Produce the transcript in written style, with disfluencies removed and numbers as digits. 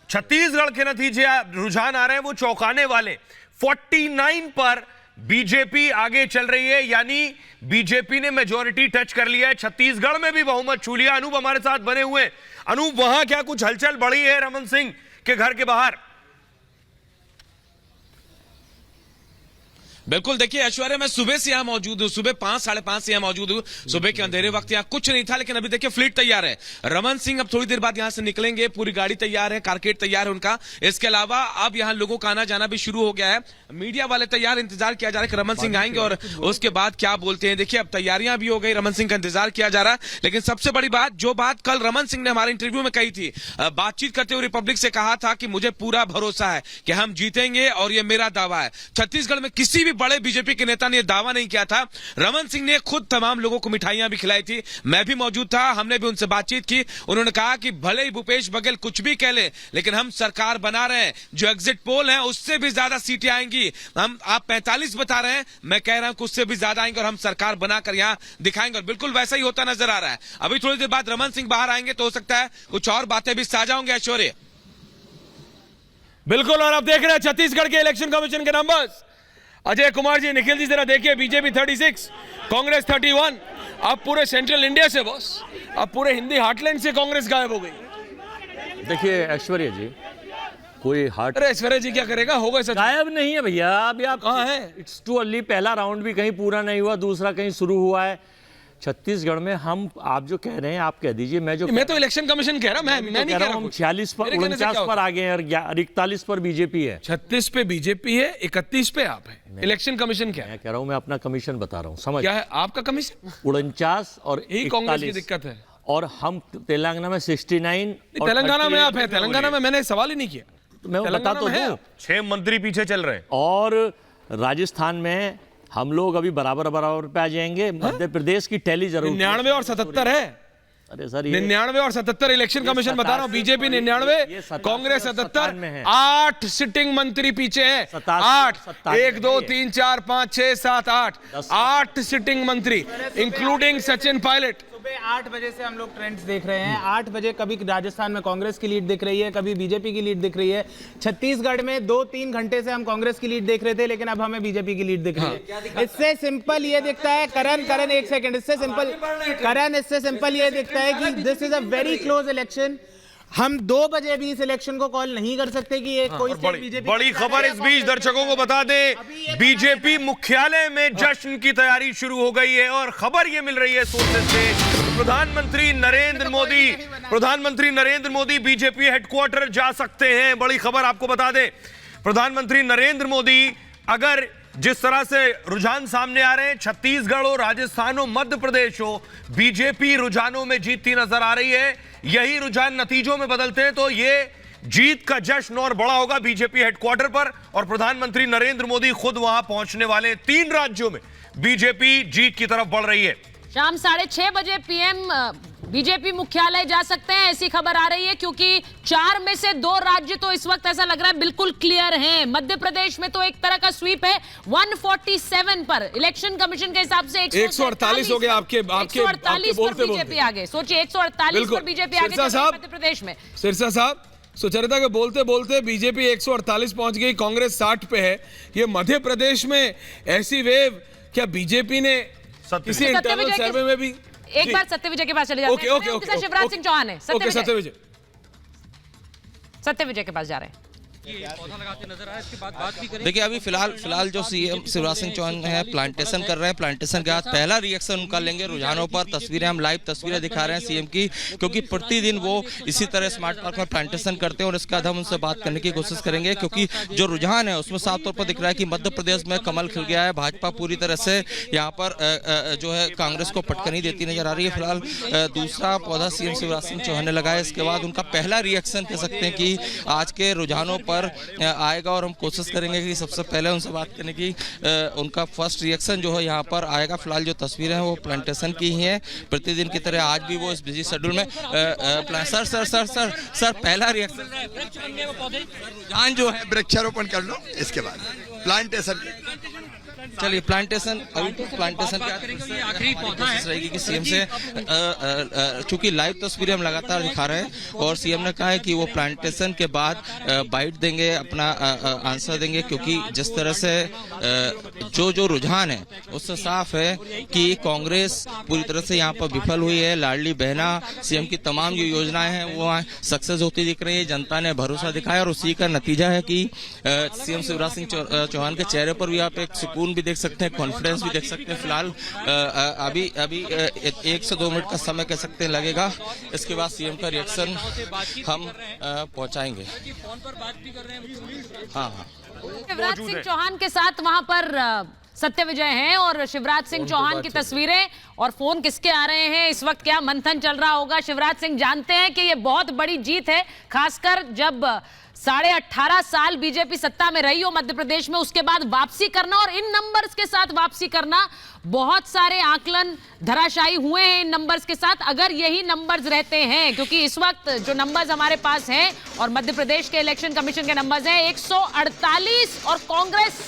छत्तीसगढ़ के नतीजे रुझान आ रहे हैं वो चौंकाने वाले। 49 पर बीजेपी आगे चल रही है, यानी बीजेपी ने मेजॉरिटी टच कर लिया है। छत्तीसगढ़ में भी बहुमत छू लिया। अनूप हमारे साथ बने हुए। अनूप, वहां क्या कुछ हलचल बढ़ी है रमन सिंह के घर के बाहर? बिल्कुल, देखिए ऐश्वर्या, मैं सुबह से यहाँ मौजूद हूँ, सुबह 5, साढ़े 5 से यहाँ मौजूद हूँ। सुबह के अंधेरे वक्त यहाँ कुछ नहीं था, लेकिन अभी देखिए फ्लीट तैयार है। रमन सिंह अब थोड़ी देर बाद यहाँ से निकलेंगे, पूरी गाड़ी तैयार है, कारकेट तैयार है उनका। इसके अलावा अब यहाँ लोगों का आना जाना भी शुरू हो गया है। मीडिया वाले तैयार, इंतजार किया जा रहा है कि रमन सिंह आएंगे और उसके बाद क्या बोलते हैं। देखिए अब तैयारियां भी हो गई, रमन सिंह का इंतजार किया जा रहा है। लेकिन सबसे बड़ी बात, जो बात कल रमन सिंह ने हमारे इंटरव्यू में कही थी, बातचीत करते हुए रिपब्लिक से कहा था कि मुझे पूरा भरोसा है कि हम जीतेंगे और ये मेरा दावा है। छत्तीसगढ़ में किसी भी बड़े बीजेपी के नेता ने दावा नहीं किया था। रमन सिंह ने खुद तमाम लोगों को मिठाइयां भी खिलाई थी, मैं भी मौजूद था, हमने भी उनसे बातचीत की। उन्होंने कहा कि भले ही भूपेश बघेल कुछ भी कह ले, लेकिन हम सरकार बना रहे हैं। जो एग्जिट पोल है उससे भी ज्यादा सीटें आएंगी। आप 45 बता रहे हैं, मैं कह रहा हूं कि उससे भी ज्यादा आएंगे और हम सरकार बनाकर यहां दिखाएंगे। और बिल्कुल वैसा ही होता नजर आ रहा है। अभी थोड़ी देर बाद रमन सिंह बाहर आएंगे तो हो सकता है कुछ और बातें भी साझा होंगे। ऐश्वर्या, बिल्कुल। और आप देख रहे हैं छत्तीसगढ़ के इलेक्शन कमीशन के नंबर्स। अजय कुमार जी, निखिल जी, जरा देखिए, बीजेपी 36, कांग्रेस 31। अब पूरे सेंट्रल इंडिया से बॉस, अब पूरे हिंदी हार्टलैंड से कांग्रेस गायब हो गई। देखिए ऐश्वर्या जी, कोई हार्ट, अरे ऐश्वर्या जी क्या करेगा, हो गए सच। गायब नहीं है भैया। अभी आप कहाँ है? It's too early. पहला राउंड भी कहीं पूरा नहीं हुआ, दूसरा कहीं शुरू हुआ है। छत्तीसगढ़ में हम, आप जो कह रहे हैं आप कह दीजिए, मैं तो इलेक्शन कमीशन कह रहा हूं, मैं नहीं कह रहा हूं। हम 46 पर 49 पर आ गए हैं और 41 पर बीजेपी है। 36 पे बीजेपी है, 31 पे आप है। इलेक्शन कमीशन क्या है? मैं कह रहा हूं, मैं अपना कमीशन बता रहा हूं, समझ क्या है आपका कमीशन? 49 और यही कांग्रेस की दिक्कत है। और हम तेलंगाना में 69। तेलंगाना में आप है? तेलंगाना में मैंने सवाल ही नहीं किया, तो मैं बता तो दूं। 6 मंत्री पीछे चल रहे हैं। और राजस्थान में हम लोग अभी बराबर पे आ जाएंगे। मध्य प्रदेश की टैली जरूर 99 और 77 है। अरे सर, 99 और 77 इलेक्शन कमीशन बता रहा हूं। बीजेपी 99, कांग्रेस 77। 8 सिटिंग मंत्री पीछे है। 8, 1 2 3 4 5 6 7 8 सिटिंग मंत्री, इंक्लूडिंग सचिन पायलट। सुबह 8 बजे से हम लोग ट्रेंड्स देख रहे हैं। 8 बजे कभी राजस्थान में कांग्रेस की लीड दिख रही है, कभी बीजेपी की लीड दिख रही है। छत्तीसगढ़ में 2-3 घंटे से हम कांग्रेस की लीड देख रहे थे, लेकिन अब हमें बीजेपी की लीड दिख रही है। इससे सिंपल ये दिखता है, करण 1 सेकंड, इससे सिंपल ये दिखता है कि this is a very close election. हम 2 बजे भी इस इलेक्शन को कॉल नहीं कर सकते कि ये कोई बीजेपी। बड़ी खबर इस बीच दर्शकों को बता दें, बीजेपी मुख्यालय में जश्न की तैयारी शुरू हो गई है। और खबर ये मिल रही है सोर्सेस से, प्रधानमंत्री नरेंद्र मोदी बीजेपी हेडक्वार्टर जा सकते हैं। बड़ी खबर आपको बता दें, प्रधानमंत्री नरेंद्र मोदी, अगर जिस तरह से रुझान सामने आ रहे हैं, छत्तीसगढ़ हो, राजस्थान हो, मध्य प्रदेश हो, बीजेपी रुझानों में जीतती नजर आ रही है। यही रुझान नतीजों में बदलते हैं तो ये जीत का जश्न और बड़ा होगा बीजेपी हेडक्वार्टर पर। और प्रधानमंत्री नरेंद्र मोदी खुद वहां पहुंचने वाले। 3 राज्यों में बीजेपी जीत की तरफ बढ़ रही है। शाम 6:30 बजे पीएम बीजेपी मुख्यालय जा सकते हैं, ऐसी खबर आ रही है, क्योंकि 4 में से 2 राज्य तो इस वक्त ऐसा लग रहा है बिल्कुल क्लियर हैं। मध्य प्रदेश में तो एक तरह का स्वीप है। 147 पर इलेक्शन कमीशन के हिसाब से 148 हो गया आपके 148 पर बीजेपी आगे। सोचिए, 148 पर बीजेपी आगे मध्य प्रदेश में। सिरसा साहब, सुचरिता के बोलते बोलते बीजेपी 148 पहुंच गई, कांग्रेस 60 पे है। ये मध्य प्रदेश में ऐसी वेव क्या बीजेपी ने किसी इंटरनल सर्वे में भी? एक बार सत्यविजय के पास चले जाते हैं। ओके, शिवराज सिंह चौहान है। सत्यविजय के पास जा रहे हैं। देखिए अभी फिलहाल जो सीएम शिवराज सिंह चौहान है प्लांटेशन कर रहे हैं। प्लांटेशन के बाद पहला रिएक्शन उनका लेंगे रुझानों पर। तस्वीरें हम लाइव तस्वीरें दिखा रहे हैं सीएम की, क्योंकि प्रतिदिन वो इसी तरह स्मार्ट पार्क में प्लांटेशन करते हैं और इसके बाद हम उनसे बात करने की कोशिश करेंगे, क्योंकि जो रुझान है उसमें साफ तौर पर दिख रहा है कि मध्य प्रदेश में कमल खिल गया है। भाजपा पूरी तरह से यहाँ पर जो है कांग्रेस को पटकनी देती नजर आ रही है। फिलहाल दूसरा पौधा सीएम शिवराज सिंह चौहान ने लगाया, इसके बाद उनका पहला रिएक्शन कह सकते हैं कि आज के रुझानों पर आएगा और हम कोशिश करेंगे कि सबसे पहले उनसे बात करने की। उनका फर्स्ट रिएक्शन जो है यहाँ पर आएगा। फिलहाल जो तस्वीरें हैं वो प्लांटेशन की ही हैं, प्रतिदिन की तरह आज भी वो इस बिजी शेड्यूल में सर पहला रिएक्शन रुझान जो है वृक्षारोपण कर लो, इसके बाद प्लांटेशन। चलिए प्लांटेशन, अभी तो प्लांटेशन की आखिरी कोशिश रहेगी कि सीएम से चूंकि लाइव तस्वीरें हम लगातार दिखा रहे हैं और सीएम ने कहा है कि वो प्लांटेशन के बाद बाइट देंगे, अपना आंसर देंगे, क्योंकि जिस तरह से जो रुझान है उससे साफ है कि कांग्रेस पूरी तरह से यहाँ पर विफल हुई है। लाडली बहना, सीएम की तमाम जो योजनाएं हैं वो सक्सेस होती दिख रही है। जनता ने भरोसा दिखाया और उसी का नतीजा है कि सीएम शिवराज सिंह चौहान के चेहरे पर भी आप एक सुकून भी देख सकते हैं, कॉन्फिडेंस भी देख सकते हैं। फिलहाल अभी 1 से 2 मिनट का समय कह सकते हैं लगेगा, इसके बाद सीएम का रिएक्शन हम पहुंचाएंगे। हाँ, शिवराज सिंह चौहान के साथ वहां पर सत्य विजय हैं और शिवराज सिंह चौहान की तस्वीरें और फोन किसके आ रहे हैं, इस वक्त क्या मंथन चल रहा होगा। शिवराज सिंह जानते हैं कि ये बहुत बड़ी जीत है, खासकर जब 18.5 साल बीजेपी सत्ता में रही हो मध्य प्रदेश में, उसके बाद वापसी करना और इन नंबर्स के साथ वापसी करना, बहुत सारे आकलन धराशायी हुए हैं इन नंबर्स के साथ। अगर यही नंबर्स रहते हैं, क्योंकि इस वक्त जो नंबर्स हमारे पास हैं और मध्य प्रदेश के इलेक्शन कमीशन के नंबर्स हैं 148 और कांग्रेस